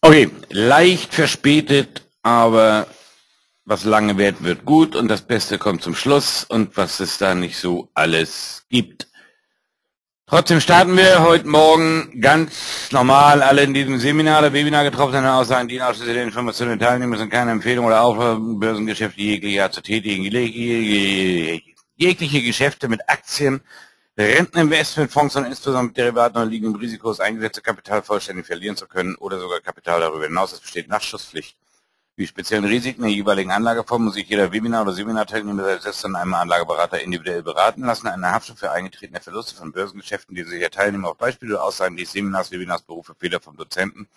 Okay, leicht verspätet, aber was lange währt, wird gut und das Beste kommt zum Schluss und was es da nicht so alles gibt. Trotzdem starten wir heute Morgen ganz normal alle in diesem Seminar oder Webinar getroffenen Aussagen, die ausschließlich der Informationen der Teilnehmer sind keine Empfehlung oder Aufforderung, Börsengeschäfte jeglicher Art zu tätigen, jegliche Geschäfte mit Aktien, Renteninvestmentfonds und insbesondere mit Derivaten oder liegendem Risiko, das eingesetzte Kapital vollständig verlieren zu können oder sogar Kapital darüber hinaus. Es besteht Nachschusspflicht. Die speziellen Risiken der jeweiligen Anlageform muss sich jeder Webinar- oder Seminarteilnehmer selbst von einem Anlageberater individuell beraten lassen. Eine Haftung für eingetretene Verluste von Börsengeschäften, die sich der Teilnehmer auf Beispiele oder Aussagen des Seminars, Webinars berufe, Fehler vom Dozenten,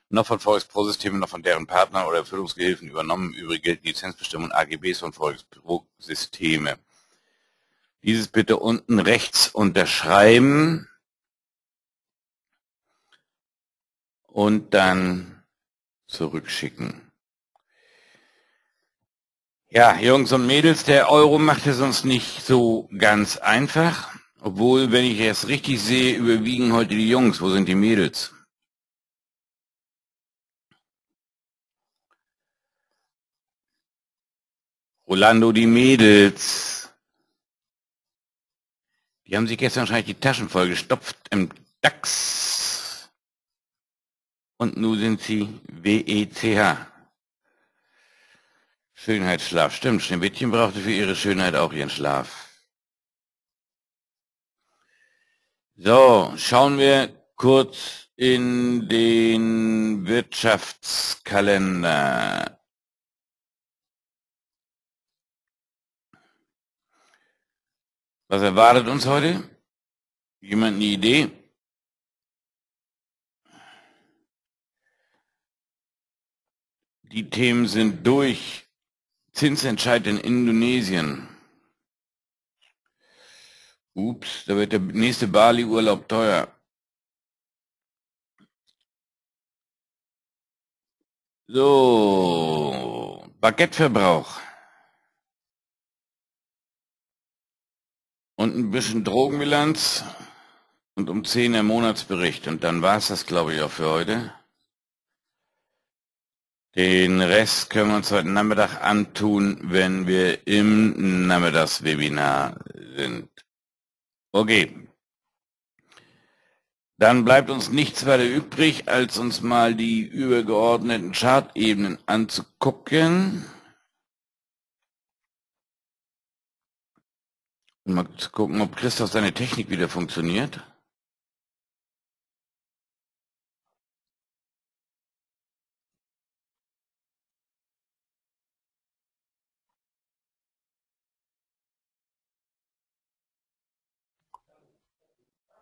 noch von Forexpro-Systemen, noch von deren Partnern oder Erfüllungsgehilfen übernommen. Übrige gilt die Lizenzbestimmung und AGBs von Forexpro-Systeme. Dieses bitte unten rechts unterschreiben und dann zurückschicken. Ja, Jungs und Mädels, der Euro macht es uns nicht so ganz einfach. Obwohl, wenn ich es richtig sehe, überwiegen heute die Jungs. Wo sind die Mädels? Rolando, die Mädels. Die haben sich gestern wahrscheinlich die Taschen voll gestopft im DAX. Und nun sind sie WECH. Schönheitsschlaf, stimmt. Schneewittchen brauchte für ihre Schönheit auch ihren Schlaf. So, schauen wir kurz in den Wirtschaftskalender. Was erwartet uns heute? Jemand eine Idee? Die Themen sind durch. Zinsentscheid in Indonesien. Ups, da wird der nächste Bali-Urlaub teuer. So, Baguetteverbrauch. Und ein bisschen Drogenbilanz. Und um 10 der Monatsbericht. Und dann war es das, glaube ich, auch für heute. Den Rest können wir uns heute Nachmittag antun, wenn wir im Nachmittagswebinar sind. Okay. Dann bleibt uns nichts weiter übrig, als uns mal die übergeordneten Chartebenen anzugucken. Und mal zu gucken, ob Christoph seine Technik wieder funktioniert.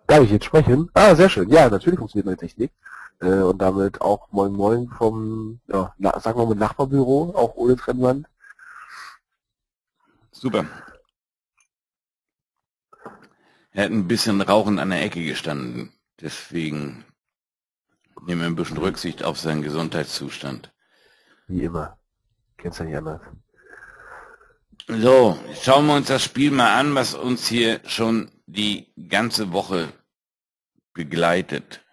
Darf ich jetzt sprechen? Ah, sehr schön. Ja, natürlich funktioniert meine Technik. Und damit auch Moin Moin vom, ja, sagen wir mal Nachbarbüro, auch ohne Trennwand. Super. Er hat ein bisschen rauchend an der Ecke gestanden. Deswegen nehmen wir ein bisschen Rücksicht auf seinen Gesundheitszustand. Wie immer. Kennst ja nicht anders. So, schauen wir uns das Spiel mal an, was uns hier schon die ganze Woche begleitet.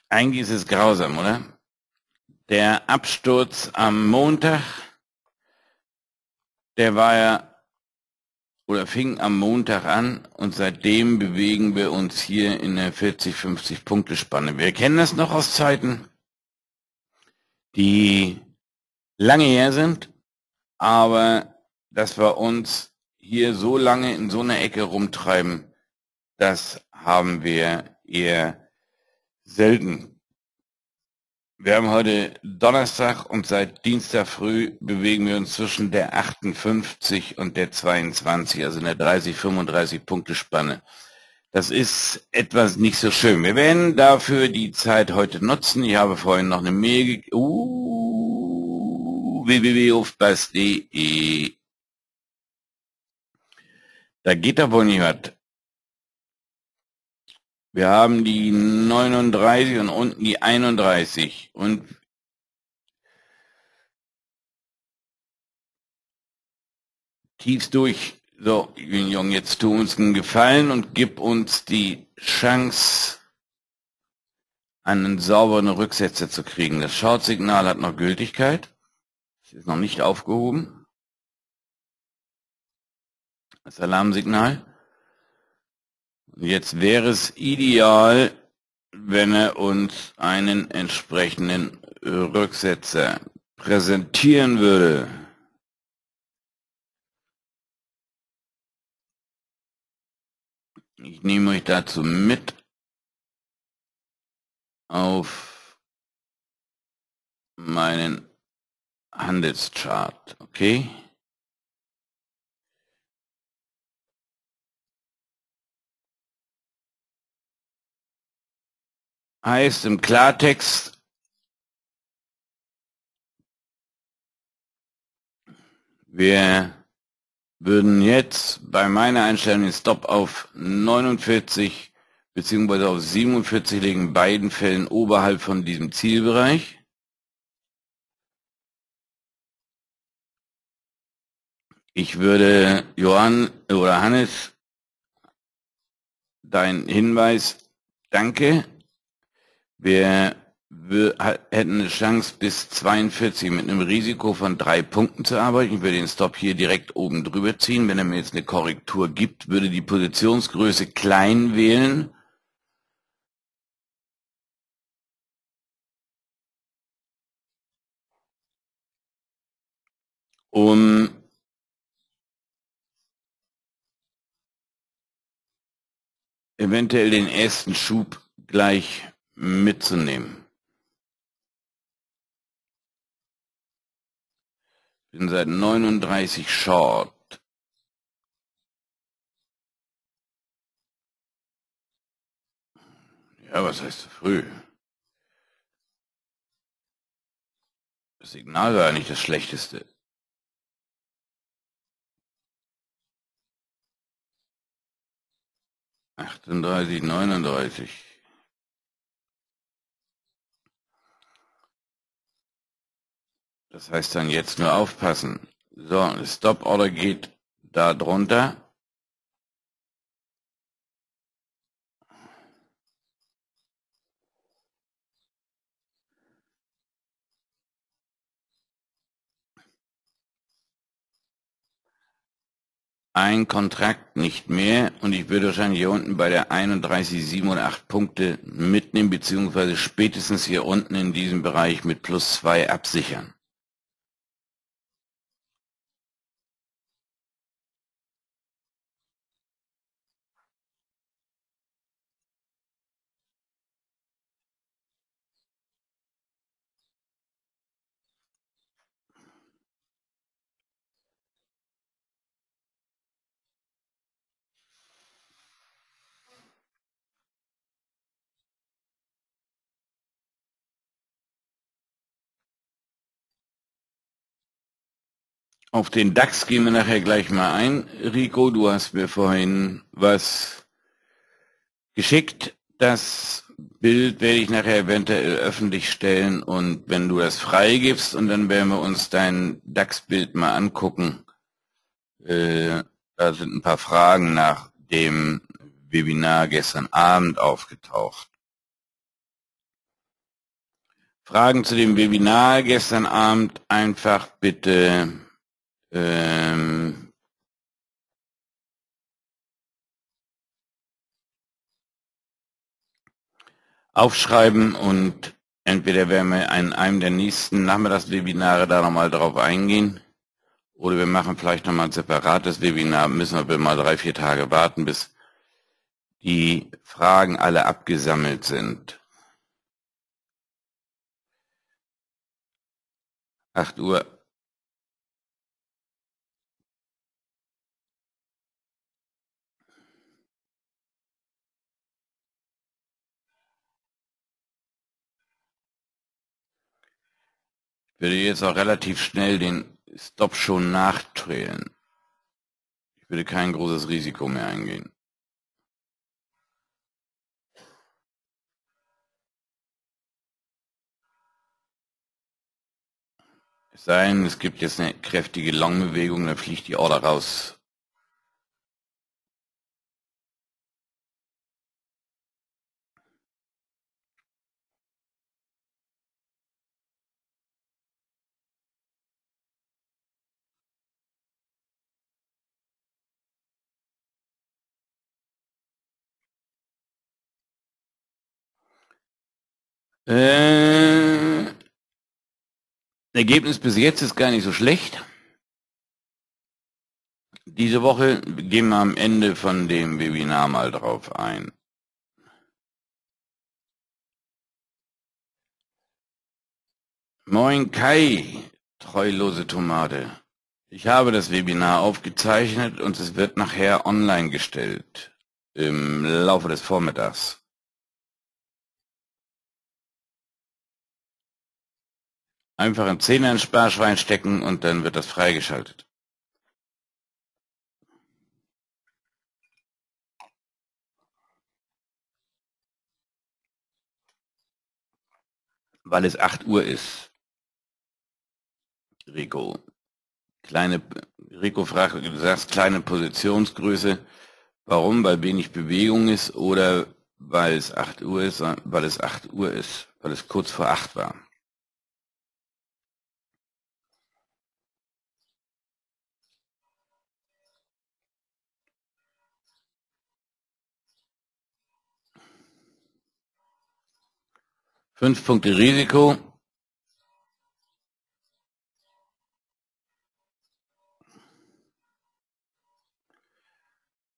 Eigentlich ist es grausam, oder? Der Absturz am Montag, der war ja, oder fing am Montag an und seitdem bewegen wir uns hier in der 40-50 Punkte Spanne. Wir kennen das noch aus Zeiten, die lange her sind, aber dass wir uns hier so lange in so einer Ecke rumtreiben, das haben wir eher selten. Wir haben heute Donnerstag und seit Dienstag früh bewegen wir uns zwischen der 58 und der 22, also in der 30-35 Punkte Spanne. Das ist etwas nicht so schön. Wir werden dafür die Zeit heute nutzen. Ich habe vorhin noch eine Mail www.aufpass.de. Da geht da wohl nicht was. Wir haben die 39 und unten die 31 und tiefst durch. So, Jung, jetzt tu uns einen Gefallen und gib uns die Chance, einen sauberen Rücksetzer zu kriegen. Das Short-Signal hat noch Gültigkeit. Es ist noch nicht aufgehoben. Das Alarmsignal. Und jetzt wäre es ideal, wenn er uns einen entsprechenden Rücksetzer präsentieren würde. Ich nehme euch dazu mit auf meinen Handelschart, okay? Heißt im Klartext, wir würden jetzt bei meiner Einstellung den Stop auf 49 bzw. auf 47 legen, in beiden Fällen oberhalb von diesem Zielbereich. Ich würde Johann oder Hannes, dein Hinweis, danke. Wir hätten eine Chance bis 42 mit einem Risiko von 3 Punkten zu arbeiten. Ich würde den Stop hier direkt oben drüber ziehen. Wenn er mir jetzt eine Korrektur gibt, würde die Positionsgröße klein wählen. Um eventuell den ersten Schub gleich mitzunehmen. Bin seit 39 Short. Ja, was heißt zu früh? Das Signal war ja nicht das schlechteste. ...38, 39. Das heißt dann jetzt nur aufpassen. So, Stop Order geht da drunter. Ein Kontrakt nicht mehr und ich würde wahrscheinlich hier unten bei der 31, 7 und 8 Punkte mitnehmen, beziehungsweise spätestens hier unten in diesem Bereich mit +2 absichern. Auf den DAX gehen wir nachher gleich mal ein. Rico, du hast mir vorhin was geschickt. Das Bild werde ich nachher eventuell öffentlich stellen und wenn du das freigibst und dann werden wir uns dein DAX-Bild mal angucken. Da sind ein paar Fragen nach dem Webinar gestern Abend aufgetaucht. Fragen zu dem Webinar gestern Abend einfach bitte aufschreiben und entweder werden wir in einem der nächsten Nachmittagswebinare da nochmal drauf eingehen oder wir machen vielleicht nochmal ein separates Webinar, müssen wir mal 3, 4 Tage warten, bis die Fragen alle abgesammelt sind. 8 Uhr. Ich würde jetzt auch relativ schnell den Stop schon nachtrailen. Ich würde kein großes Risiko mehr eingehen. Es sei denn, es gibt jetzt eine kräftige Long-Bewegung, dann fliegt die Order raus. Ergebnis bis jetzt ist gar nicht so schlecht. Diese Woche gehen wir am Ende von dem Webinar mal drauf ein. Moin Kai, treulose Tomate. Ich habe das Webinar aufgezeichnet und es wird nachher online gestellt. Im Laufe des Vormittags. Einfach einen Zehner ins Sparschwein stecken und dann wird das freigeschaltet. Weil es 8 Uhr ist. Rico fragt, du sagst kleine Positionsgröße. Warum? Weil wenig Bewegung ist oder weil es 8 Uhr ist? Weil es 8 Uhr ist. Weil es kurz vor 8 war. Fünf Punkte Risiko.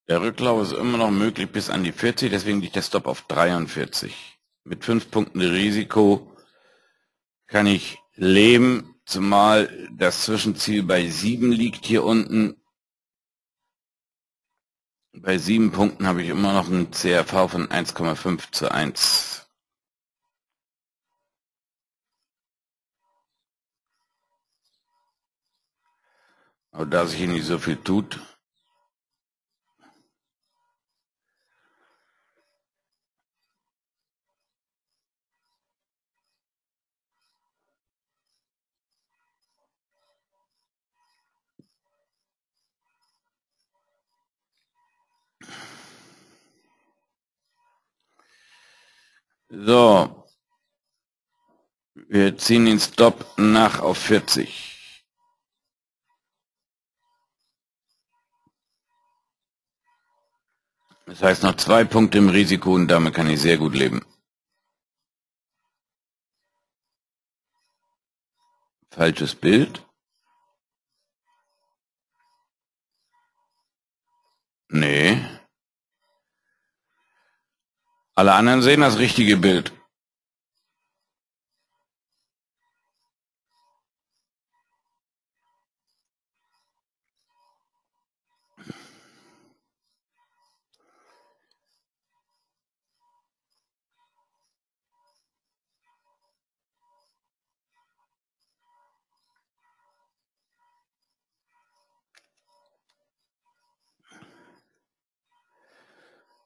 Der Rücklauf ist immer noch möglich bis an die 40, deswegen liegt der Stop auf 43. Mit 5 Punkten Risiko kann ich leben, zumal das Zwischenziel bei 7 liegt hier unten. Bei 7 Punkten habe ich immer noch einen CRV von 1,5:1. Aber da sich hier nicht so viel tut, so, wir ziehen den Stop nach auf 40. Das heißt noch 2 Punkte im Risiko und damit kann ich sehr gut leben. Falsches Bild. Nee. Alle anderen sehen das richtige Bild.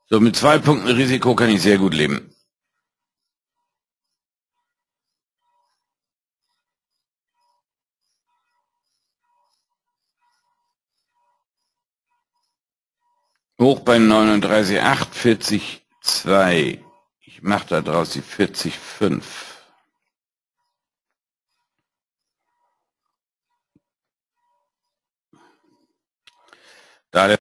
So, mit 2 Punkten Risiko kann ich sehr gut leben. Hoch bei 39,8, 40,2. Ich mache da draus die 40,5. Da der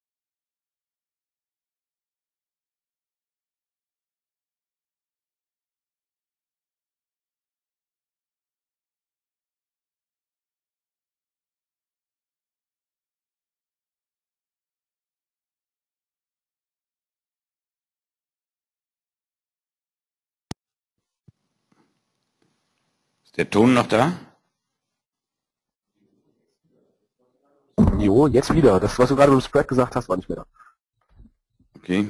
ist der Ton noch da? Jo, jetzt wieder. Das, was du gerade mit dem Spread gesagt hast, war nicht mehr da. Okay.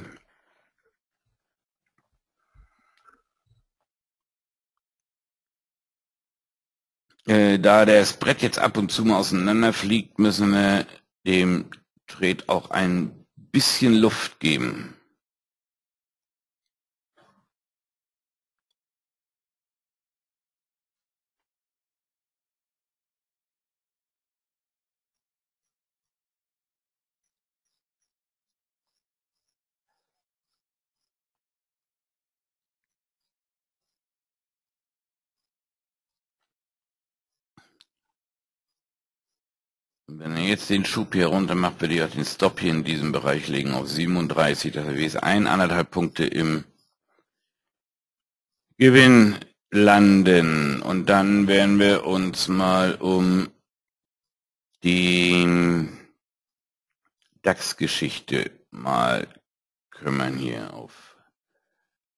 Da der Spread jetzt ab und zu mal auseinanderfliegt, müssen wir dem Trade auch ein bisschen Luft geben. Und wenn er jetzt den Schub hier runter macht, würde ich auch den Stop hier in diesem Bereich legen auf 37. Das heißt 1,5 Punkte im Gewinn landen. Und dann werden wir uns mal um die DAX-Geschichte mal kümmern hier auf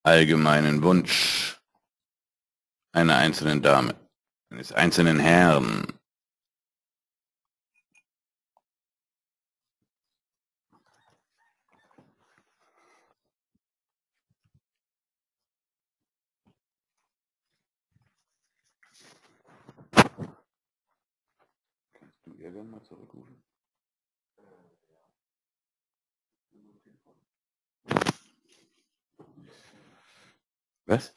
allgemeinen Wunsch einer einzelnen Dame, eines einzelnen Herrn. Mal zurückrufen. Was?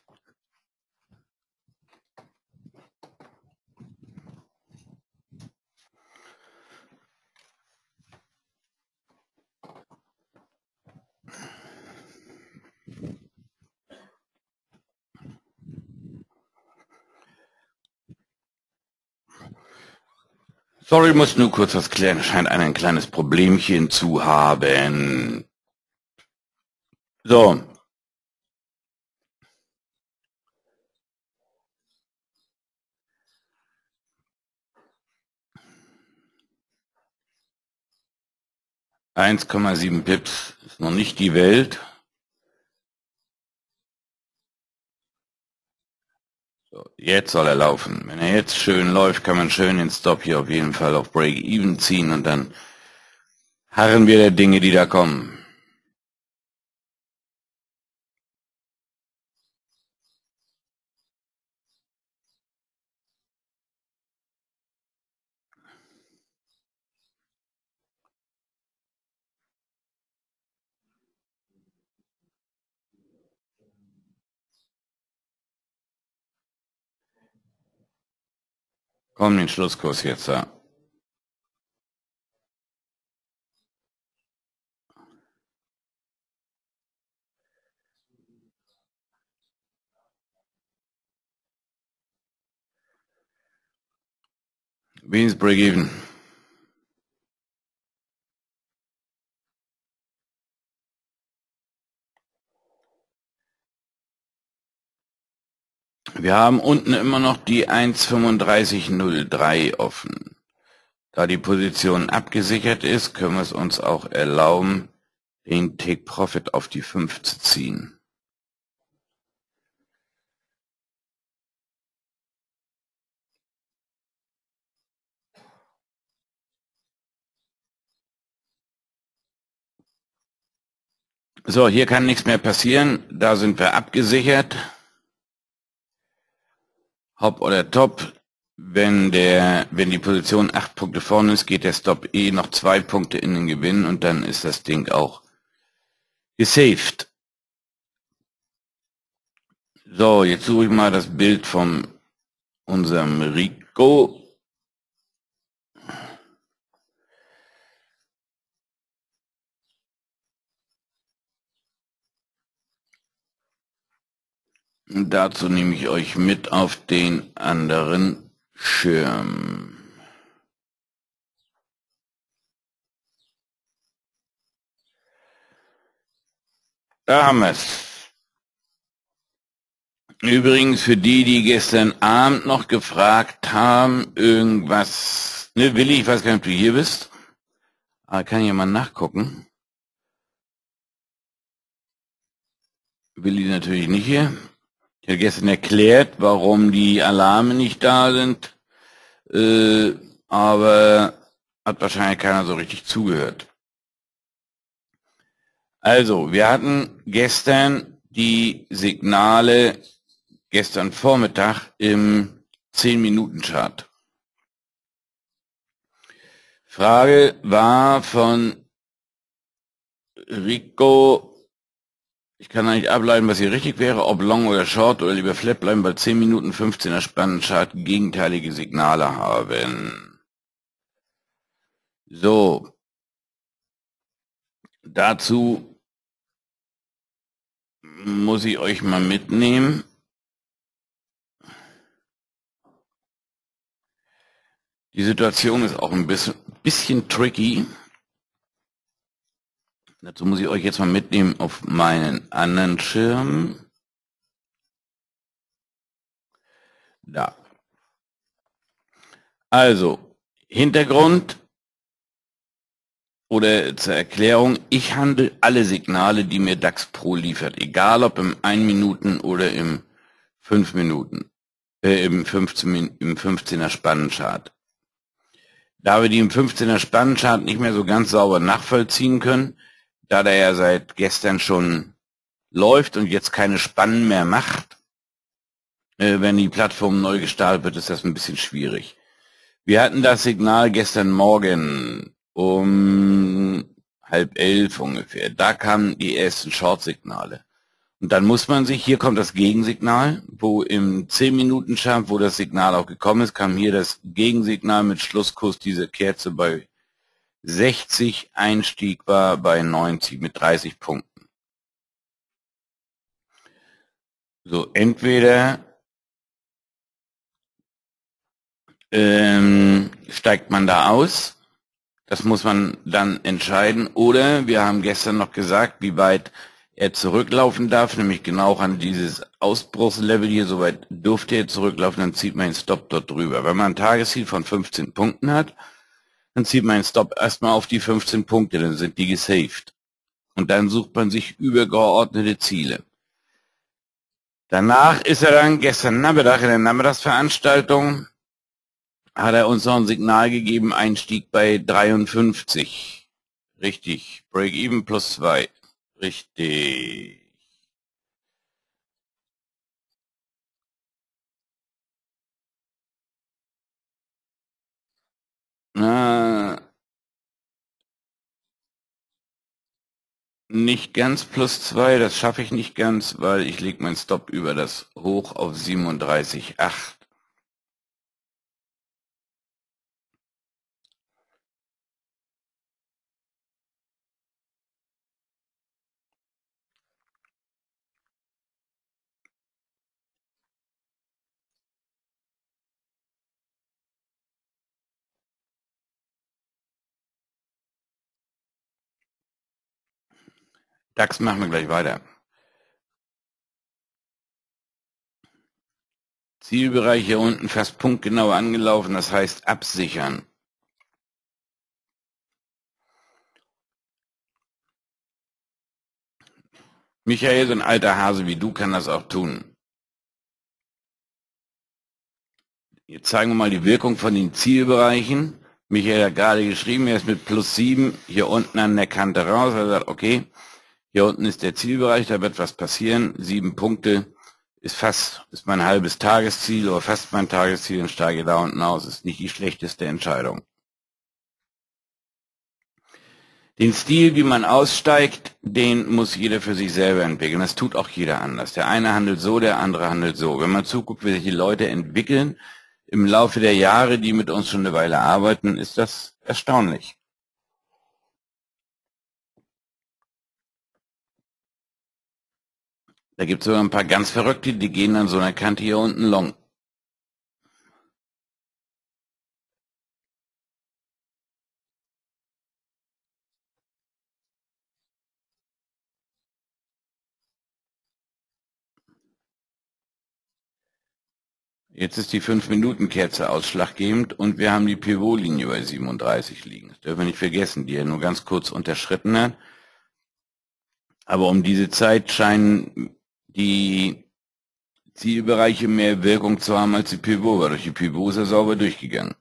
Sorry, muss nur kurz was klären. Scheint ein kleines Problemchen zu haben. So. ,7 Pips ist noch nicht die Welt. So, jetzt soll er laufen. Wenn er jetzt schön läuft, kann man schön den Stop hier auf jeden Fall auf Break-Even ziehen und dann harren wir der Dinge, die da kommen. Komm, den Schlusskurs jetzt da. Wie ist Break-Even? Wir haben unten immer noch die 1,3503 offen. Da die Position abgesichert ist, können wir es uns auch erlauben, den Take Profit auf die 5 zu ziehen. So, hier kann nichts mehr passieren. Da sind wir abgesichert. Hop oder Top. Wenn die Position 8 Punkte vorne ist, geht der Stop noch 2 Punkte in den Gewinn und dann ist das Ding auch gesaved. So, jetzt suche ich mal das Bild von unserem Rico. Und dazu nehme ich euch mit auf den anderen Schirm. Da haben wir es. Übrigens für die, die gestern Abend noch gefragt haben, irgendwas, ne, Willi, ich weiß gar nicht, ob du hier bist, aber kann ich mal nachgucken. Willi natürlich nicht hier. Ich habe gestern erklärt, warum die Alarme nicht da sind, aber hat wahrscheinlich keiner so richtig zugehört. Also, wir hatten gestern die Signale, gestern Vormittag im 10-Minuten-Chart. Frage war von Rico, ich kann eigentlich ableiten, was hier richtig wäre, ob Long oder Short oder lieber Flat bleiben, weil 10 Minuten 15er Spannenchart gegenteilige Signale haben. So. Dazu muss ich euch mal mitnehmen. Die Situation ist auch ein bisschen tricky. Dazu muss ich euch jetzt mal mitnehmen auf meinen anderen Schirm. da. Also, Hintergrund oder zur Erklärung, ich handle alle Signale, die mir DAX Pro liefert, egal ob im 1 Minuten oder im 5 Minuten, im 15er Spannenchart. Da wir die im 15er Spannenchart nicht mehr so ganz sauber nachvollziehen können, da der ja seit gestern schon läuft und jetzt keine Spannen mehr macht, wenn die Plattform neu gestartet wird, ist das ein bisschen schwierig. Wir hatten das Signal gestern Morgen um 10:30 ungefähr. Da kamen die ersten Short-Signale. Und dann muss man sich, hier kommt das Gegensignal, wo im 10-Minuten-Chart, wo das Signal auch gekommen ist, kam hier das Gegensignal mit Schlusskurs dieser Kerze bei 60, Einstieg war bei 90 mit 30 Punkten. So, entweder steigt man da aus, das muss man dann entscheiden, oder wir haben gestern noch gesagt, wie weit er zurücklaufen darf, nämlich genau an dieses Ausbruchslevel hier, soweit durfte er zurücklaufen, dann zieht man den Stop dort drüber. Wenn man ein Tagesziel von 15 Punkten hat, dann zieht man den Stop erstmal auf die 15 Punkte, dann sind die gesaved. Und dann sucht man sich übergeordnete Ziele. Danach ist er dann gestern Nachmittag in der Nachmittagsveranstaltung, hat er uns noch ein Signal gegeben, Einstieg bei 53. Richtig. Break-even plus 2. Richtig. Nicht ganz plus 2, das schaffe ich nicht ganz, weil ich lege meinen Stop über das Hoch auf 37,8. DAX machen wir gleich weiter. Zielbereich hier unten fast punktgenau angelaufen, das heißt absichern. Michael, so ein alter Hase wie du, kann das auch tun. Jetzt zeigen wir mal die Wirkung von den Zielbereichen. Michael hat gerade geschrieben, er ist mit plus 7 hier unten an der Kante raus. Er sagt, okay, hier unten ist der Zielbereich, da wird was passieren. 7 Punkte ist mein halbes Tagesziel oder fast mein Tagesziel und steige da unten aus. Ist nicht die schlechteste Entscheidung. Den Stil, wie man aussteigt, den muss jeder für sich selber entwickeln. Das tut auch jeder anders. Der eine handelt so, der andere handelt so. Wenn man zuguckt, wie sich die Leute entwickeln, im Laufe der Jahre, die mit uns schon eine Weile arbeiten, ist das erstaunlich. Da gibt es sogar ein paar ganz Verrückte, die gehen an so einer Kante hier unten long. Jetzt ist die 5-Minuten-Kerze ausschlaggebend und wir haben die Pivot-Linie bei 37 liegen. Das dürfen wir nicht vergessen, die er nur ganz kurz unterschritten hat. Aber um diese Zeit scheinen die Zielbereiche mehr Wirkung zu haben als die Pivot, weil durch die Pivot ist er sauber durchgegangen.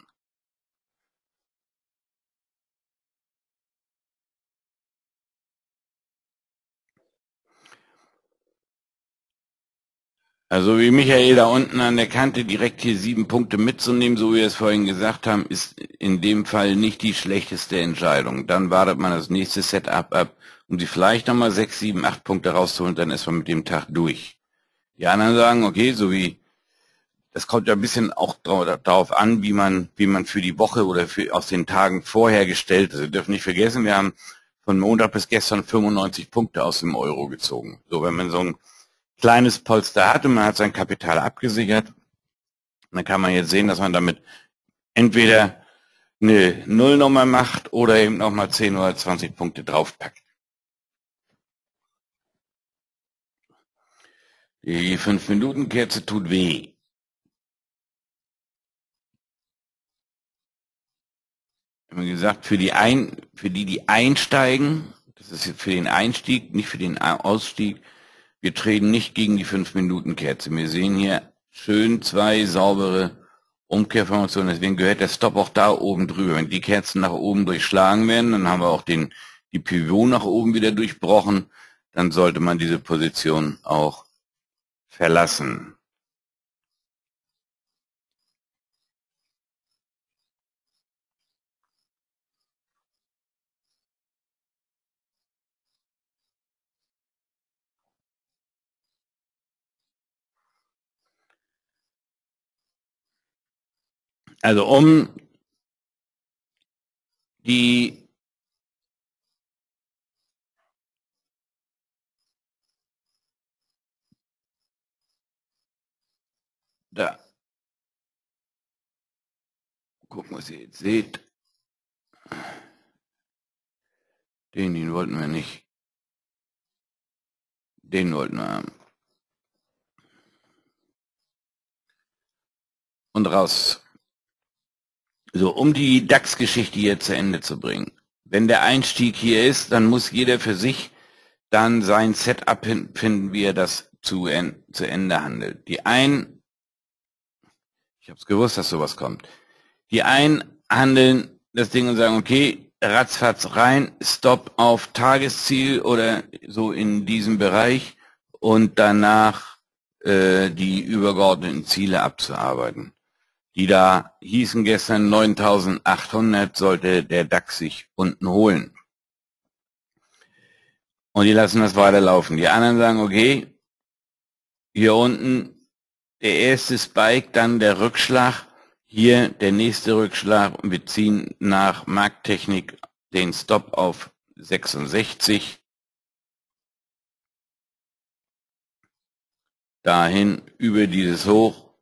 Also wie Michael da unten an der Kante direkt hier 7 Punkte mitzunehmen, so wie wir es vorhin gesagt haben, ist in dem Fall nicht die schlechteste Entscheidung. Dann wartet man das nächste Setup ab, um sie vielleicht nochmal 6, 7, 8 Punkte rauszuholen, dann ist man mit dem Tag durch. Die anderen sagen, okay, das kommt ja ein bisschen auch darauf an, wie man für die Woche oder aus den Tagen vorher gestellt ist. Wir dürfen nicht vergessen, wir haben von Montag bis gestern 95 Punkte aus dem Euro gezogen. So, wenn man so ein kleines Polster hat und man hat sein Kapital abgesichert, dann kann man jetzt sehen, dass man damit entweder eine Nullnummer macht oder eben nochmal 10 oder 20 Punkte draufpackt. Die 5-Minuten-Kerze tut weh. Wie gesagt, für die, die einsteigen, das ist jetzt für den Einstieg, nicht für den Ausstieg, wir treten nicht gegen die 5-Minuten-Kerze. Wir sehen hier schön 2 saubere Umkehrformationen, deswegen gehört der Stop auch da oben drüber. Wenn die Kerzen nach oben durchschlagen werden, dann haben wir auch die Pivot nach oben wieder durchbrochen, dann sollte man diese Position auch verlassen. Also um die da gucken, was ihr jetzt seht. Den wollten wir nicht. Den wollten wir haben. Und raus. So, um die DAX-Geschichte hier zu Ende zu bringen. Wenn der Einstieg hier ist, dann muss jeder für sich dann sein Setup finden, wie er das zu Ende handelt. Die einen, ich habe es gewusst, dass sowas kommt. Die einen handeln das Ding und sagen, okay, ratzfatz rein, Stop auf Tagesziel oder so in diesem Bereich und danach die übergeordneten Ziele abzuarbeiten. Die da hießen gestern 9.800 sollte der DAX sich unten holen. Und die lassen das weiterlaufen. Die anderen sagen, okay, hier unten der erste Spike, dann der Rückschlag, hier der nächste Rückschlag und wir ziehen nach Markttechnik den Stop auf 66. Dahin über dieses Hoch,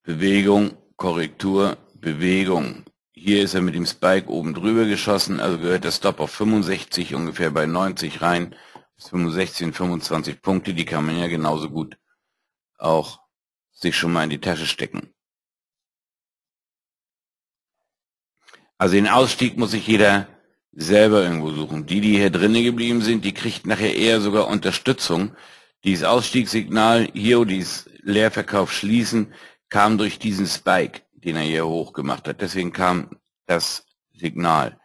Bewegung, Korrektur, Bewegung. Hier ist er mit dem Spike oben drüber geschossen, also gehört der Stop auf 65, ungefähr bei 90 rein, bis 65 und 25 Punkte, die kann man ja genauso gut auch sich schon mal in die Tasche stecken. Also den Ausstieg muss sich jeder selber irgendwo suchen. Die hier drinnen geblieben sind, die kriegt nachher eher sogar Unterstützung. Dieses Ausstiegssignal hier, dieses Leerverkauf schließen, kam durch diesen Spike, den er hier hoch gemacht hat. Deswegen kam das Signal.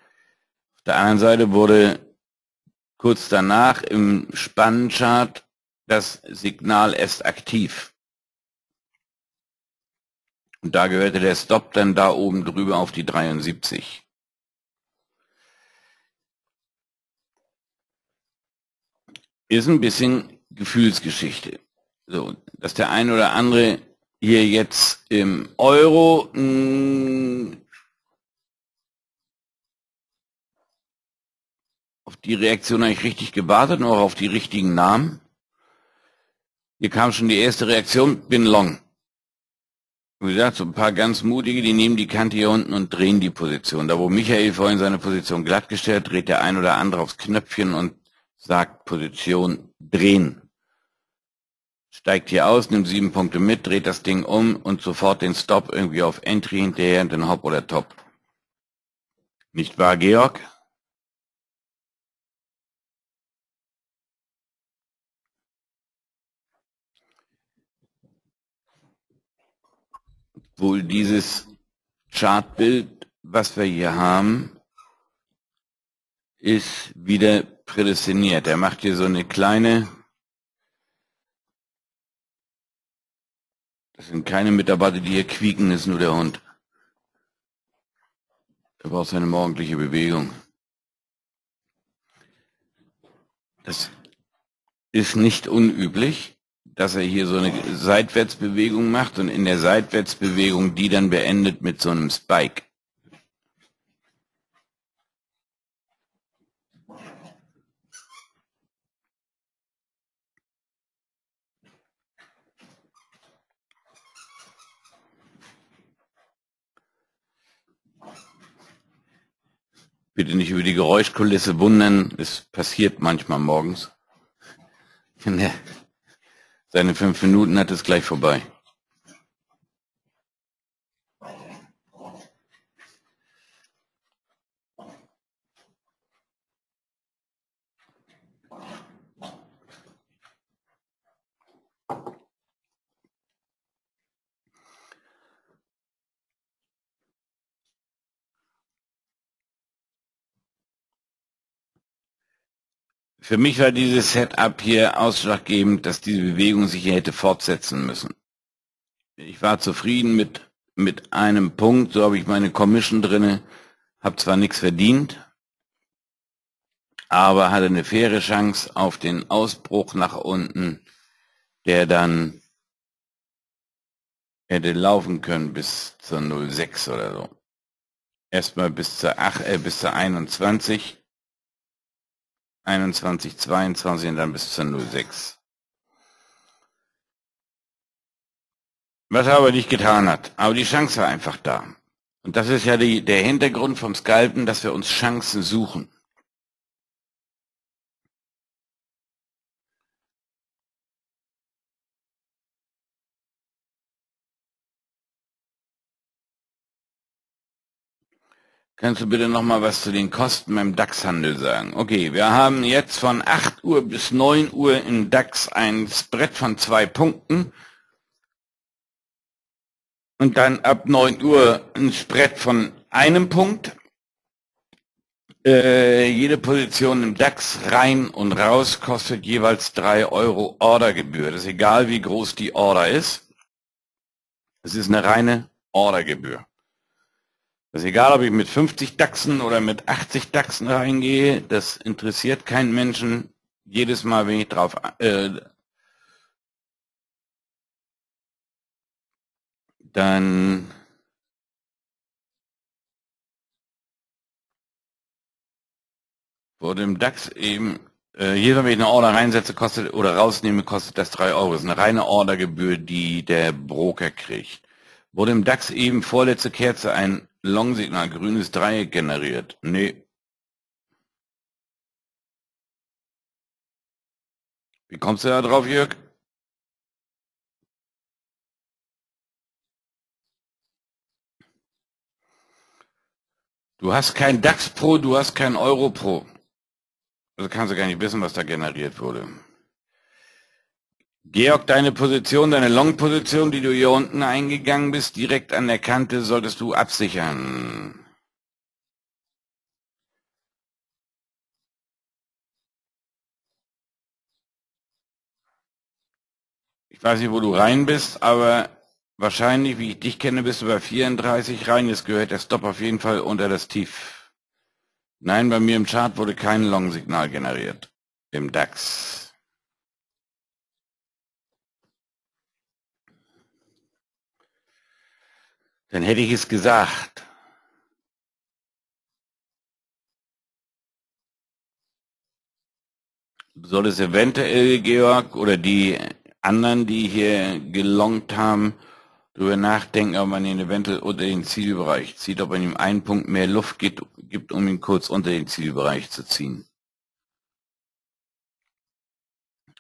Auf der anderen Seite wurde kurz danach im Spannenchart das Signal erst aktiv. Und da gehörte der Stop dann da oben drüber auf die 73. Ist ein bisschen Gefühlsgeschichte. So, dass der ein oder andere hier jetzt im Euro auf die Reaktion eigentlich richtig gewartet und auch auf die richtigen Namen. Hier kam schon die erste Reaktion, bin long. Wie gesagt, so ein paar ganz mutige, die nehmen die Kante hier unten und drehen die Position. Da wo Michael vorhin seine Position glattgestellt, dreht der ein oder andere aufs Knöpfchen und sagt Position drehen. Steigt hier aus, nimmt 7 Punkte mit, dreht das Ding um und sofort den Stop irgendwie auf Entry hinterher und den Hop oder Top. Nicht wahr, Georg? Wohl dieses Chartbild, was wir hier haben, ist wieder prädestiniert. Er macht hier so eine kleine, das sind keine Mitarbeiter, die hier quieken, das ist nur der Hund. Er braucht seine morgendliche Bewegung. Das ist nicht unüblich, dass er hier so eine Seitwärtsbewegung macht und in der Seitwärtsbewegung die dann beendet mit so einem Spike. Bitte nicht über die Geräuschkulisse wundern, es passiert manchmal morgens. Seine 5 Minuten hat es gleich vorbei. Für mich war dieses Setup hier ausschlaggebend, dass diese Bewegung sich hier hätte fortsetzen müssen. Ich war zufrieden mit einem Punkt, so habe ich meine Commission drinne, habe zwar nichts verdient, aber hatte eine faire Chance auf den Ausbruch nach unten, der dann hätte laufen können bis zur 06 oder so. Erstmal bis zur 21, 21, 22 und dann bis zur 06. Was er aber nicht getan hat. Aber die Chance war einfach da. Und das ist ja der Hintergrund vom Scalpen, dass wir uns Chancen suchen. Kannst du bitte noch mal was zu den Kosten beim DAX-Handel sagen? Okay, wir haben jetzt von 8 Uhr bis 9 Uhr im DAX ein Spread von 2 Punkten. Und dann ab 9 Uhr ein Spread von einem Punkt. Jede Position im DAX rein und raus kostet jeweils 3 Euro Ordergebühr. Das ist egal, wie groß die Order ist. Es ist eine reine Ordergebühr. Das ist egal, ob ich mit 50 DAXen oder mit 80 DAXen reingehe. Das interessiert keinen Menschen. Jedes Mal, wenn ich drauf dann wurde im DAX eben, jedes Mal, wenn ich eine Order reinsetze, kostet oder rausnehme, kostet das 3 Euro. Das ist eine reine Ordergebühr, die der Broker kriegt. Wurde im DAX eben vorletzte Kerze ein Long-Signal, grünes Dreieck generiert? Nee. Wie kommst du da drauf, Jörg? Du hast kein DAX Pro, du hast kein Euro Pro. Also kannst du gar nicht wissen, was da generiert wurde. Georg, deine Position, deine Long-Position, die du hier unten eingegangen bist, direkt an der Kante, solltest du absichern. Ich weiß nicht, wo du rein bist, aber wahrscheinlich, wie ich dich kenne, bist du bei 34 rein. Jetzt gehört der Stop auf jeden Fall unter das Tief. Nein, bei mir im Chart wurde kein Long-Signal generiert. Im DAX. Dann hätte ich es gesagt. Du solltest eventuell, Georg, oder die anderen, die hier gelongt haben, darüber nachdenken, ob man ihn eventuell unter den Zielbereich zieht, ob man ihm einen Punkt mehr Luft gibt, um ihn kurz unter den Zielbereich zu ziehen.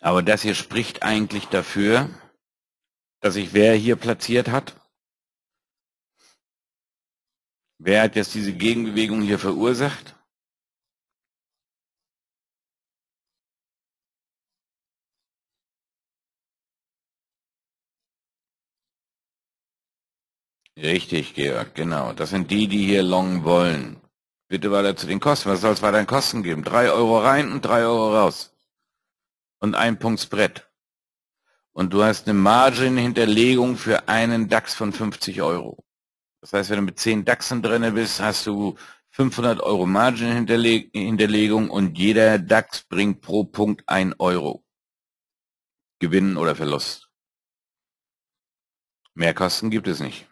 Aber das hier spricht eigentlich dafür, dass sich wer hier platziert hat. Wer hat jetzt diese Gegenbewegung hier verursacht? Richtig, Georg, genau. Das sind die, die hier long wollen. Bitte weiter zu den Kosten. Was soll es weiter an Kosten geben? 3 Euro rein und 3 Euro raus. Und ein Punkt Spread. Und du hast eine Margin-Hinterlegung für einen DAX von 50 Euro. Das heißt, wenn du mit 10 DAXen drinne bist, hast du 500 Euro Margin-Hinterlegung und jeder DAX bringt pro Punkt 1 Euro. Gewinn oder Verlust. Mehr Kosten gibt es nicht.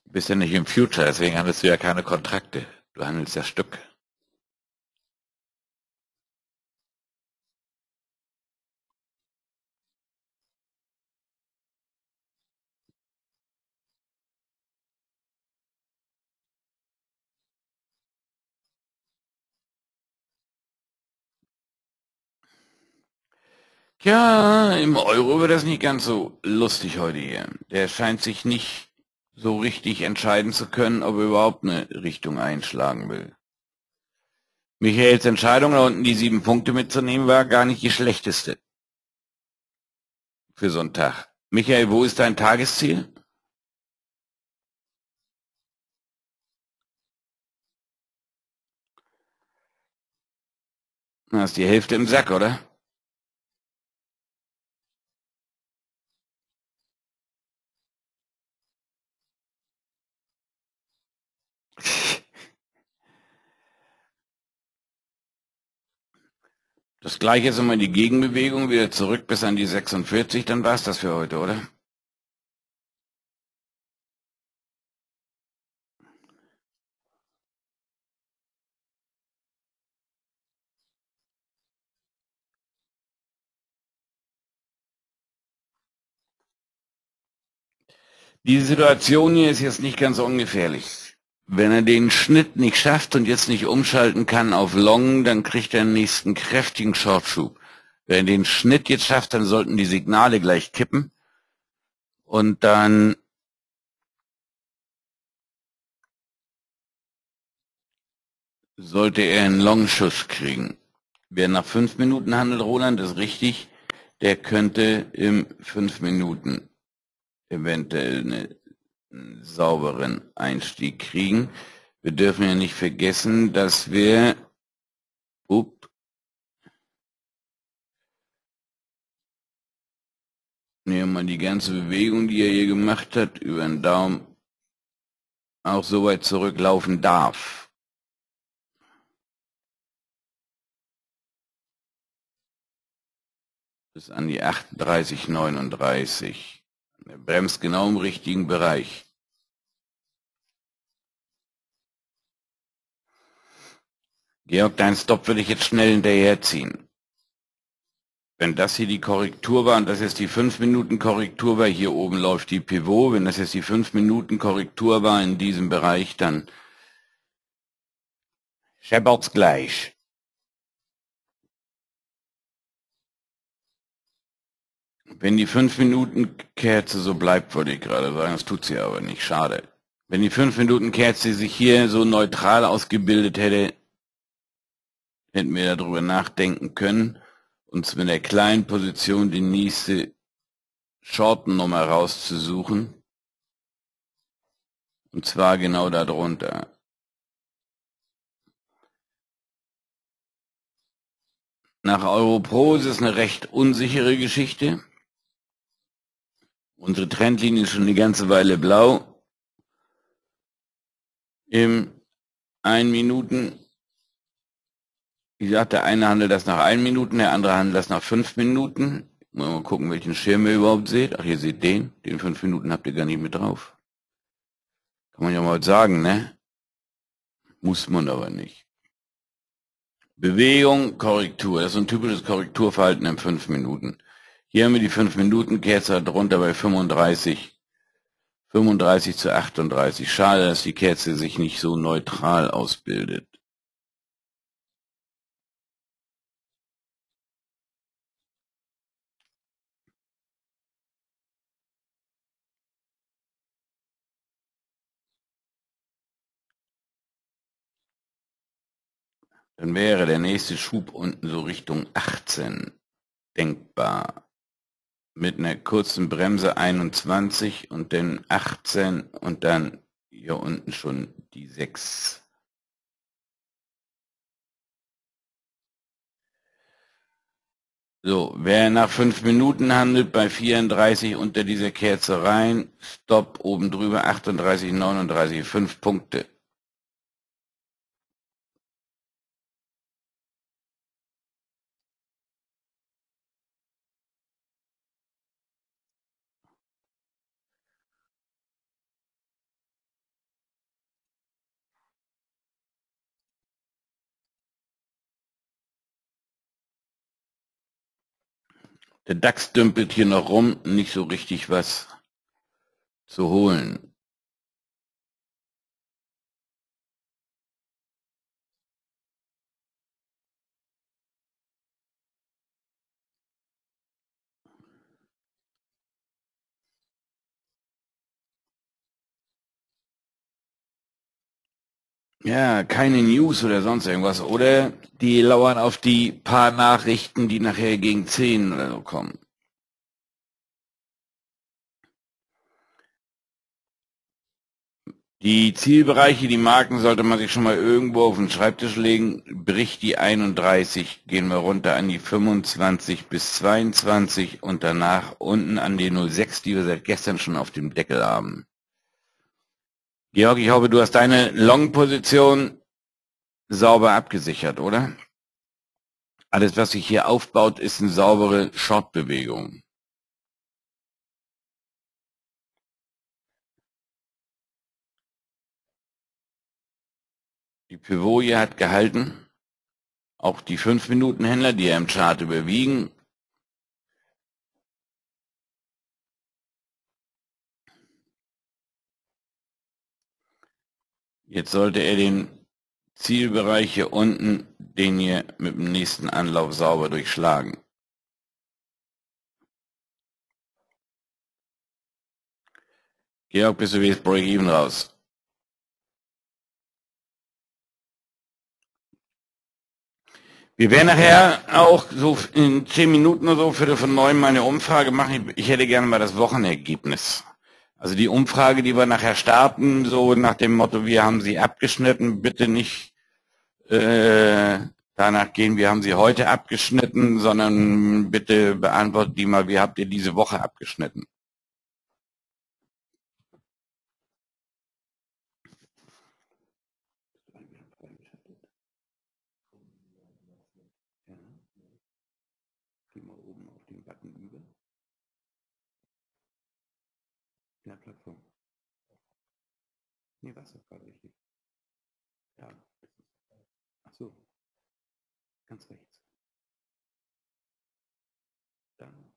Du bist ja nicht im Future, deswegen handelst du ja keine Kontrakte. Du handelst ja Stück. Ja, im Euro wird das nicht ganz so lustig heute hier. Der scheint sich nicht so richtig entscheiden zu können, ob er überhaupt eine Richtung einschlagen will. Michaels Entscheidung, da unten die 7 Punkte mitzunehmen, war gar nicht die schlechteste für so einen Tag. Michael, wo ist dein Tagesziel? Da ist die Hälfte im Sack, oder? Das gleiche ist immer die Gegenbewegung, wieder zurück bis an die 46, dann war es das für heute, oder? Die Situation hier ist jetzt nicht ganz ungefährlich. Wenn er den Schnitt nicht schafft und jetzt nicht umschalten kann auf Long, dann kriegt er einen nächsten kräftigen Shortschub. Wenn er den Schnitt jetzt schafft, dann sollten die Signale gleich kippen und dann sollte er einen Longschuss kriegen. Wer nach 5 Minuten handelt, Roland, ist richtig, der könnte im 5 Minuten eventuell einen sauberen Einstieg kriegen. Wir dürfen ja nicht vergessen, dass wir nehmen wir die ganze Bewegung, die er hier gemacht hat, über den Daumen auch so weit zurücklaufen darf. Bis an die 38, 39. Er bremst genau im richtigen Bereich. Georg, dein Stop würde ich jetzt schnell hinterherziehen. Wenn das hier die Korrektur war und das jetzt die 5 Minuten Korrektur war, hier oben läuft die Pivot, wenn das jetzt die 5 Minuten Korrektur war in diesem Bereich, dann scheppert's gleich. Wenn die 5 Minuten Kerze so bleibt, wollte ich gerade sagen, das tut sie aber nicht, schade. Wenn die 5 Minuten Kerze sich hier so neutral ausgebildet hätte, hätten wir darüber nachdenken können, uns mit der kleinen Position die nächste Shortennummer rauszusuchen. Und zwar genau darunter. Nach Europro ist es eine recht unsichere Geschichte. Unsere Trendlinie ist schon eine ganze Weile blau. Im 1 Minuten. Wie gesagt, der eine handelt das nach 1 Minuten, der andere handelt das nach 5 Minuten. Mal gucken, welchen Schirm ihr überhaupt seht. Ach, ihr seht den 5 Minuten habt ihr gar nicht mit drauf. Kann man ja mal sagen, ne? Muss man aber nicht. Bewegung, Korrektur. Das ist ein typisches Korrekturverhalten in 5 Minuten. Hier haben wir die 5 Minuten Kerze drunter bei 35 zu 38. Schade, dass die Kerze sich nicht so neutral ausbildet. Dann wäre der nächste Schub unten so Richtung 18 denkbar. Mit einer kurzen Bremse 21 und dann 18 und dann hier unten schon die 6. So, wer nach 5 Minuten handelt, bei 34 unter dieser Kerze rein, Stop oben drüber, 38, 39, 5 Punkte. Der DAX dümpelt hier noch rum, nicht so richtig was zu holen. Ja, keine News oder sonst irgendwas, oder? Die lauern auf die paar Nachrichten, die nachher gegen 10 oder so kommen. Die Zielbereiche, die Marken sollte man sich schon mal irgendwo auf den Schreibtisch legen. Bricht die 31, gehen wir runter an die 25 bis 22 und danach unten an die 06, die wir seit gestern schon auf dem Deckel haben. Georg, ich hoffe, du hast deine Long-Position sauber abgesichert, oder? Alles, was sich hier aufbaut, ist eine saubere Short-Bewegung. Die Pivot hier hat gehalten. Auch die 5-Minuten-Händler, die ja im Chart überwiegen. Jetzt sollte er den Zielbereich hier unten, den hier mit dem nächsten Anlauf sauber durchschlagen. Georg, bist du wie das Break-Even raus? Wir werden nachher auch so in 10 Minuten oder so, Viertel von 9 mal eine Umfrage machen. Ich hätte gerne mal das Wochenergebnis. Also die Umfrage, die wir nachher starten, so nach dem Motto, wir haben sie abgeschnitten, bitte nicht danach gehen, wir haben sie heute abgeschnitten, sondern bitte beantwortet die mal, wie habt ihr diese Woche abgeschnitten? Geh mal oben auf den Button über. Ja, Plattform. Nee, was ist gerade richtig? Ja. Ach so. Ganz rechts. Dann.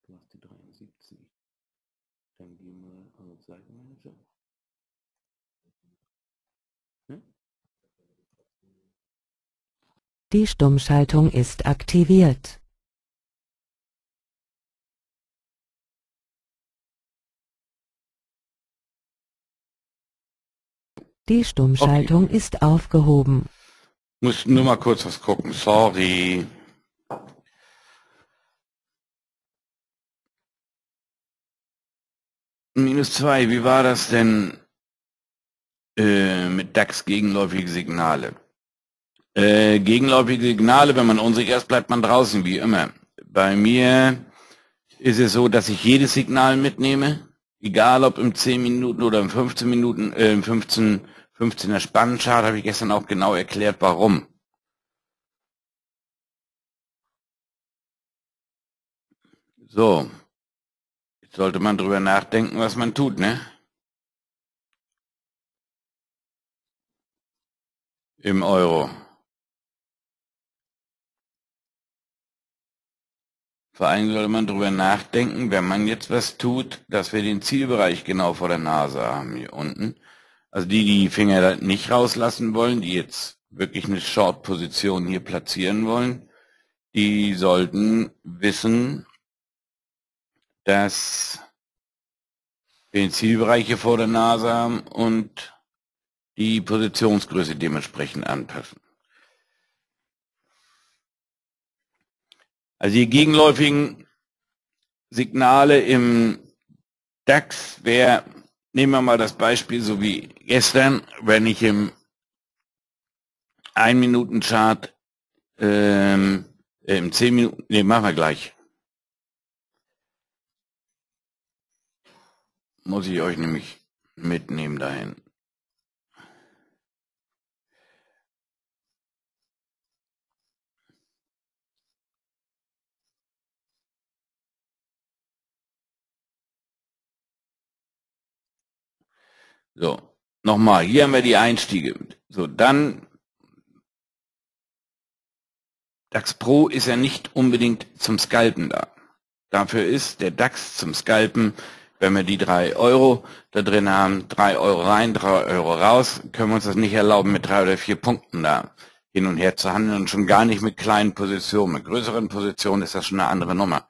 Du hast die 73. Dann gehen wir auf Seitenmanager. Hm? Die Stummschaltung ist aktiviert. Die Stummschaltung ist aufgehoben. Muss nur mal kurz was gucken. Sorry. -2, wie war das denn mit DAX gegenläufige Signale? Gegenläufige Signale, wenn man unsicher ist, bleibt man draußen, wie immer. Bei mir ist es so, dass ich jedes Signal mitnehme, egal ob im 10 Minuten oder im 15 Minuten, im 15er Spannenchart, habe ich gestern auch genau erklärt, warum. So, jetzt sollte man drüber nachdenken, was man tut, ne? Im Euro. Vor allem sollte man drüber nachdenken, wenn man jetzt was tut, dass wir den Zielbereich genau vor der Nase haben hier unten. Also die Finger da nicht rauslassen wollen, die jetzt wirklich eine Short-Position hier platzieren wollen, die sollten wissen, dass wir den Zielbereich hier vor der Nase haben und die Positionsgröße dementsprechend anpassen. Also die gegenläufigen Signale im DAX wäre, nehmen wir mal das Beispiel so wie gestern, wenn ich im 1-Minuten-Chart im 10 Minuten, ne, machen wir gleich. Muss ich euch nämlich mitnehmen dahin. So, nochmal, hier haben wir die Einstiege. So, dann, DAX Pro ist ja nicht unbedingt zum Scalpen da. Dafür ist der DAX zum Scalpen, wenn wir die 3 Euro da drin haben, 3 Euro rein, 3 Euro raus, können wir uns das nicht erlauben, mit 3 oder 4 Punkten da hin und her zu handeln und schon gar nicht mit kleinen Positionen. Mit größeren Positionen ist das schon eine andere Nummer.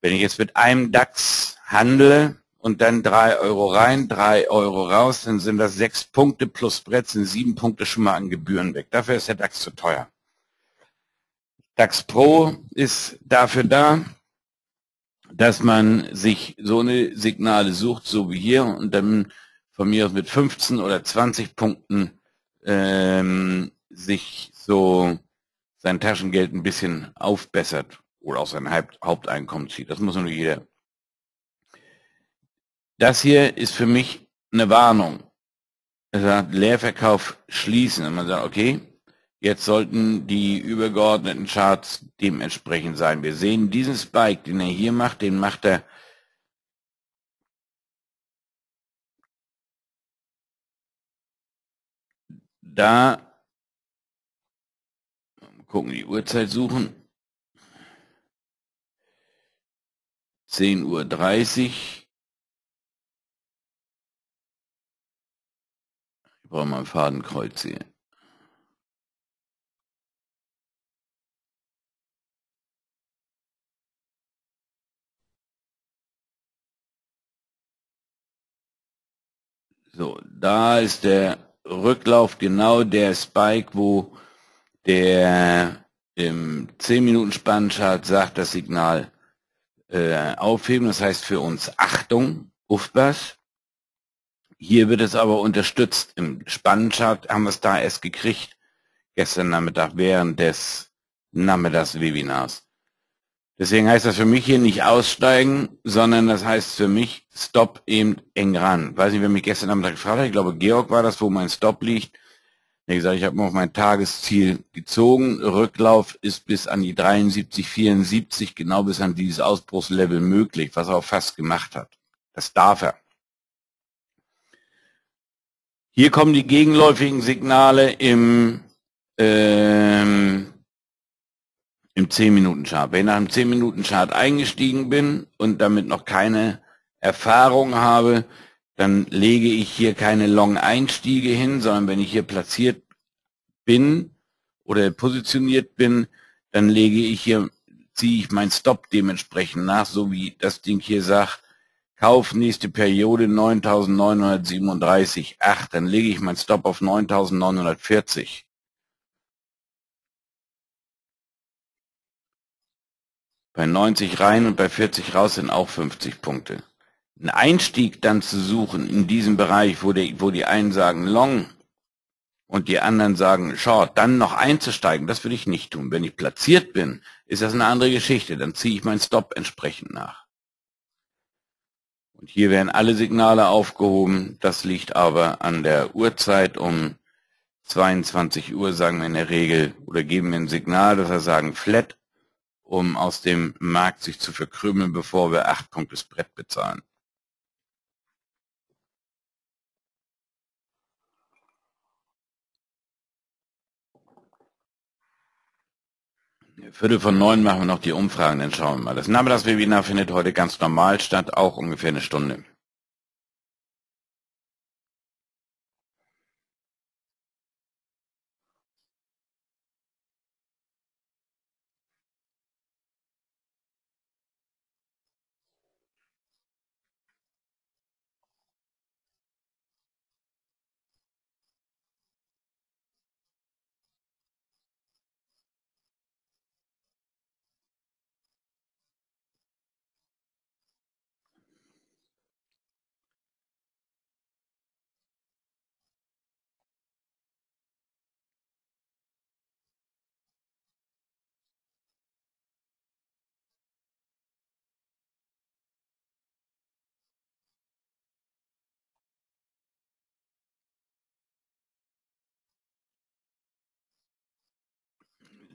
Wenn ich jetzt mit einem DAX handle und dann 3 Euro rein, 3 Euro raus, dann sind das 6 Punkte plus Brett, sind 7 Punkte schon mal an Gebühren weg. Dafür ist der DAX zu teuer. DAX Pro ist dafür da, dass man sich so eine Signale sucht, so wie hier, und dann von mir aus mit 15 oder 20 Punkten sich so sein Taschengeld ein bisschen aufbessert oder auch sein Haupteinkommen zieht. Das muss nur jeder. Das hier ist für mich eine Warnung. Er sagt, Leerverkauf schließen. Und man sagt, okay, jetzt sollten die übergeordneten Charts dementsprechend sein. Wir sehen diesen Spike, den er hier macht, den macht er da. Gucken, die Uhrzeit suchen. 10:30 Uhr. Ich brauche mal ein Fadenkreuz hier. So, da ist der Rücklauf, genau der Spike, wo der im 10-Minuten-Spannchart sagt, das Signal aufheben. Das heißt für uns Achtung, Aufpass. Hier wird es aber unterstützt. Im Spannchart haben wir es da erst gekriegt, gestern Nachmittag während des Nachmittagswebinars. Deswegen heißt das für mich hier nicht aussteigen, sondern das heißt für mich Stop eben eng ran. Weiß nicht, wer mich gestern Nachmittag gefragt hat, ich glaube Georg war das, wo mein Stop liegt. Wie gesagt, ich habe mir auf mein Tagesziel gezogen. Rücklauf ist bis an die 73, 74, genau bis an dieses Ausbruchslevel möglich, was er auch fast gemacht hat. Das darf er. Hier kommen die gegenläufigen Signale im 10-Minuten-Chart. Wenn ich nach dem 10-Minuten-Chart eingestiegen bin und damit noch keine Erfahrung habe, dann lege ich hier keine Long-Einstiege hin, sondern wenn ich hier platziert bin oder positioniert bin, dann ziehe ich meinen Stop dementsprechend nach, so wie das Ding hier sagt, Kauf nächste Periode 9.937. Ach, dann lege ich meinen Stop auf 9.940. Bei 90 rein und bei 40 raus sind auch 50 Punkte. Ein Einstieg dann zu suchen in diesem Bereich, wo die einen sagen Long und die anderen sagen Short, dann noch einzusteigen, das würde ich nicht tun. Wenn ich platziert bin, ist das eine andere Geschichte. Dann ziehe ich meinen Stop entsprechend nach. Und hier werden alle Signale aufgehoben. Das liegt aber an der Uhrzeit. Um 22 Uhr sagen wir in der Regel oder geben wir ein Signal, dass wir sagen Flat, um aus dem Markt sich zu verkrümeln, bevor wir 8 Punkte das Brett bezahlen. Viertel von 9 machen wir noch die Umfragen, dann schauen wir mal. Das Nachmittagswebinar findet heute ganz normal statt, auch ungefähr eine Stunde.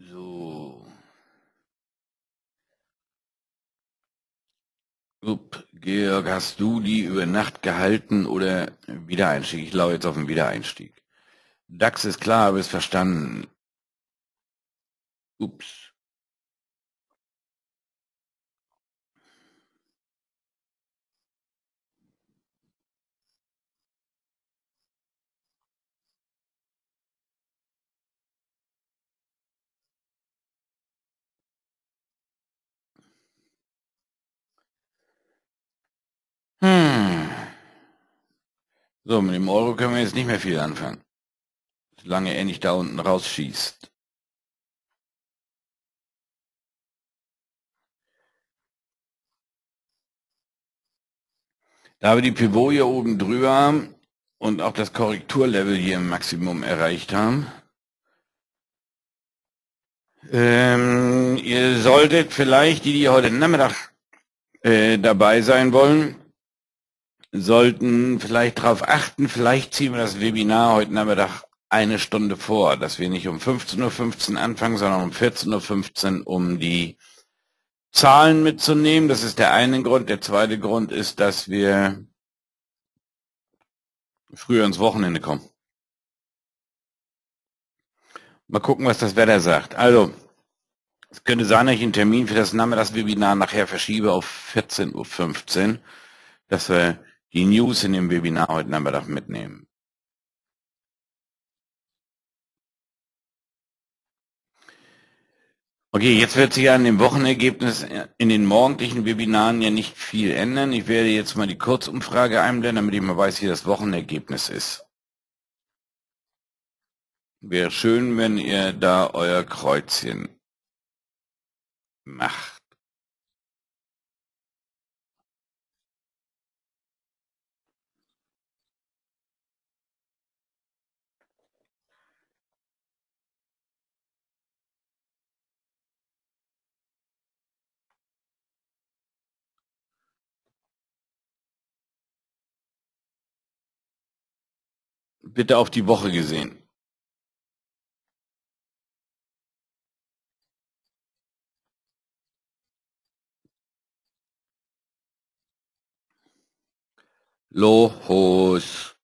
So. Georg, hast du die über Nacht gehalten oder Wiedereinstieg? Ich glaube jetzt auf den Wiedereinstieg. DAX ist klar, habe es verstanden. Ups. So, mit dem Euro können wir jetzt nicht mehr viel anfangen. Solange er nicht da unten rausschießt. Da wir die Pivot hier oben drüber und auch das Korrekturlevel hier im Maximum erreicht haben, ihr solltet vielleicht, die heute Nachmittag dabei sein wollen, sollten vielleicht darauf achten, vielleicht ziehen wir das Webinar heute Nachmittag eine Stunde vor, dass wir nicht um 15:15 Uhr anfangen, sondern um 14:15 Uhr, um die Zahlen mitzunehmen. Das ist der eine Grund. Der zweite Grund ist, dass wir früher ins Wochenende kommen. Mal gucken, was das Wetter sagt. Also, es könnte sein, dass ich einen Termin für das Nachmittagswebinar nachher verschiebe auf 14:15 Uhr, dass wir die News in dem Webinar heute Nachmittag mitnehmen. Okay, jetzt wird sich an dem Wochenergebnis in den morgendlichen Webinaren ja nicht viel ändern. Ich werde jetzt mal die Kurzumfrage einblenden, damit ich mal weiß, wie das Wochenergebnis ist. Wäre schön, wenn ihr da euer Kreuzchen macht. Bitte auf die Woche gesehen. Los.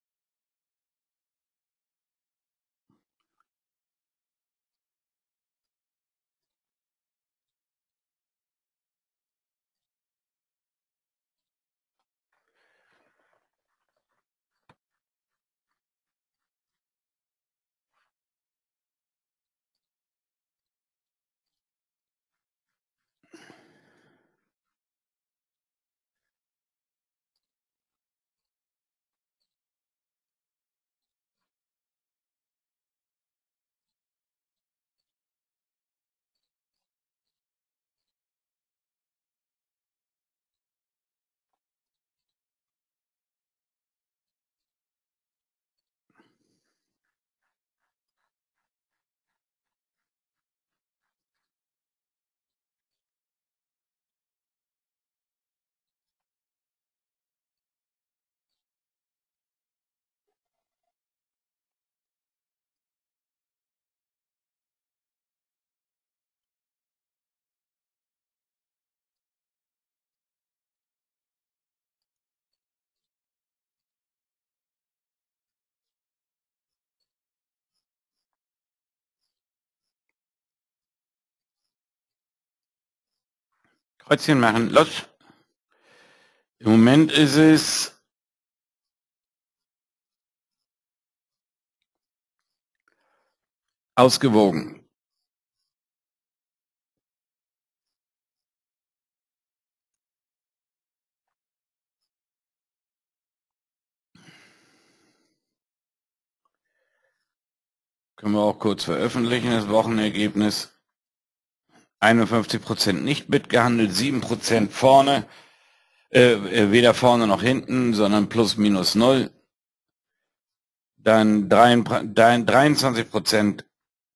Kreuzchen machen. Los. Im Moment ist es ausgewogen. Können wir auch kurz veröffentlichen, das Wochenergebnis. 51% nicht mitgehandelt, 7% vorne, weder vorne noch hinten, sondern plus minus null. Dann 23%,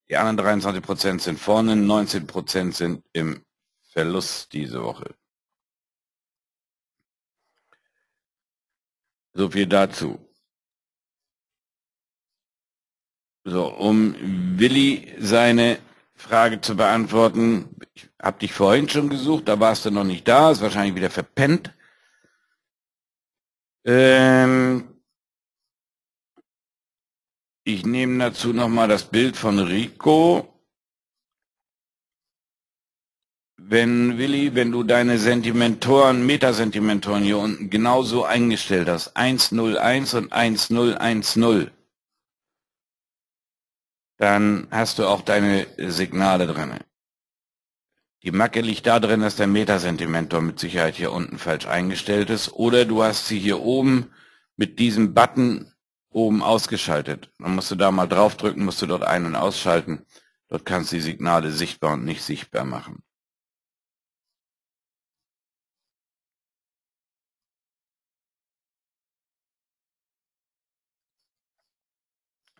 die anderen 23% sind vorne, 19% sind im Verlust diese Woche. So viel dazu. So, um Willi seine Frage zu beantworten, ich habe dich vorhin schon gesucht, da warst du noch nicht da, ist wahrscheinlich wieder verpennt. Ich nehme dazu nochmal das Bild von Rico. Willi, wenn du deine Sentimentoren, Metasentimentoren hier unten genauso eingestellt hast, 101 und 1010, dann hast du auch deine Signale drin. Die Macke liegt da drin, dass der Metasentimentor mit Sicherheit hier unten falsch eingestellt ist. Oder du hast sie hier oben mit diesem Button oben ausgeschaltet. Dann musst du da mal draufdrücken, musst du dort ein- und ausschalten. Dort kannst du die Signale sichtbar und nicht sichtbar machen.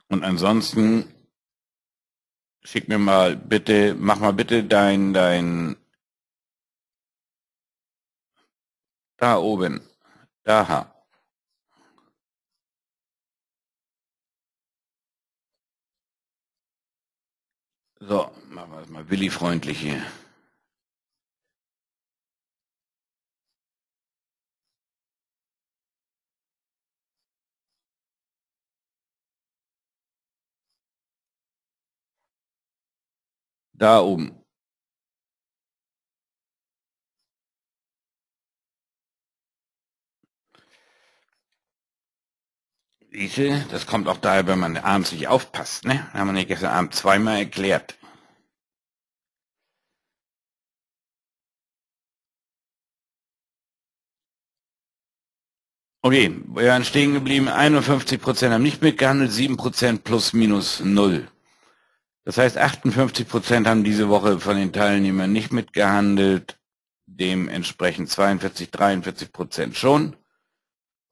Und ansonsten schick mir mal bitte, mach mal bitte dein da oben, da. So, machen wir das mal Willi-freundlich hier. Da oben. Siehste, das kommt auch daher, wenn man abends nicht aufpasst, ne? Haben wir nicht gestern Abend zweimal erklärt. Okay, wir waren stehen geblieben, 51% haben nicht mitgehandelt, 7% plus minus 0. Das heißt, 58% haben diese Woche von den Teilnehmern nicht mitgehandelt, dementsprechend 42, 43% schon.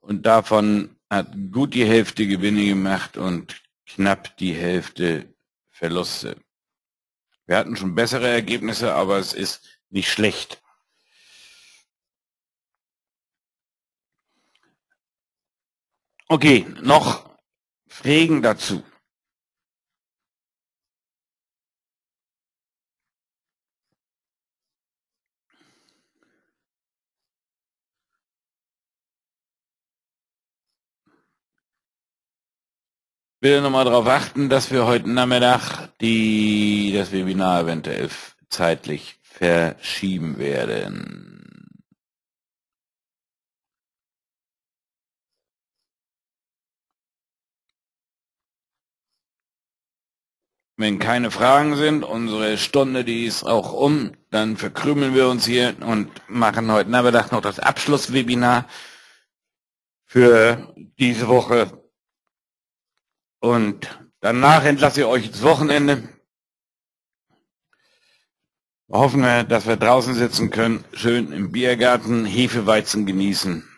Und davon hat gut die Hälfte Gewinne gemacht und knapp die Hälfte Verluste. Wir hatten schon bessere Ergebnisse, aber es ist nicht schlecht. Okay, noch Fragen dazu? Bitte nochmal darauf achten, dass wir heute Nachmittag das Webinar eventuell zeitlich verschieben werden. Wenn keine Fragen sind, unsere Stunde, die ist auch um, dann verkrümeln wir uns hier und machen heute Nachmittag noch das Abschlusswebinar für diese Woche. Und danach entlasse ich euch ins Wochenende. Hoffen wir, dass wir draußen sitzen können, schön im Biergarten, Hefeweizen genießen.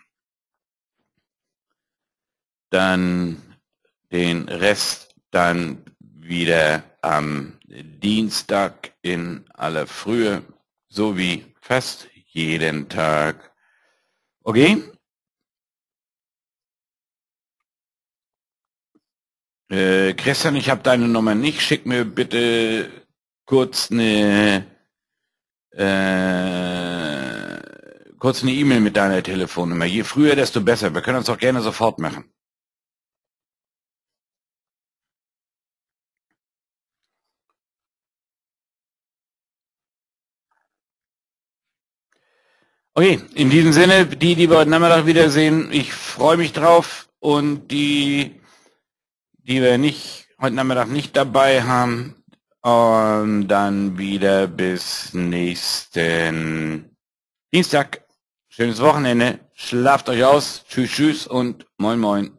Dann den Rest dann wieder am Dienstag in aller Frühe, so wie fast jeden Tag. Okay? Christian, ich habe deine Nummer nicht. Schick mir bitte kurz eine E-Mail mit deiner Telefonnummer. Je früher, desto besser. Wir können uns auch gerne sofort machen. Okay, in diesem Sinne, die wir heute Nachmittag wiedersehen, ich freue mich drauf, und die wir nicht heute Nachmittag nicht dabei haben, dann wieder bis nächsten Dienstag. Schönes Wochenende, schlaft euch aus, tschüss, tschüss und moin, moin.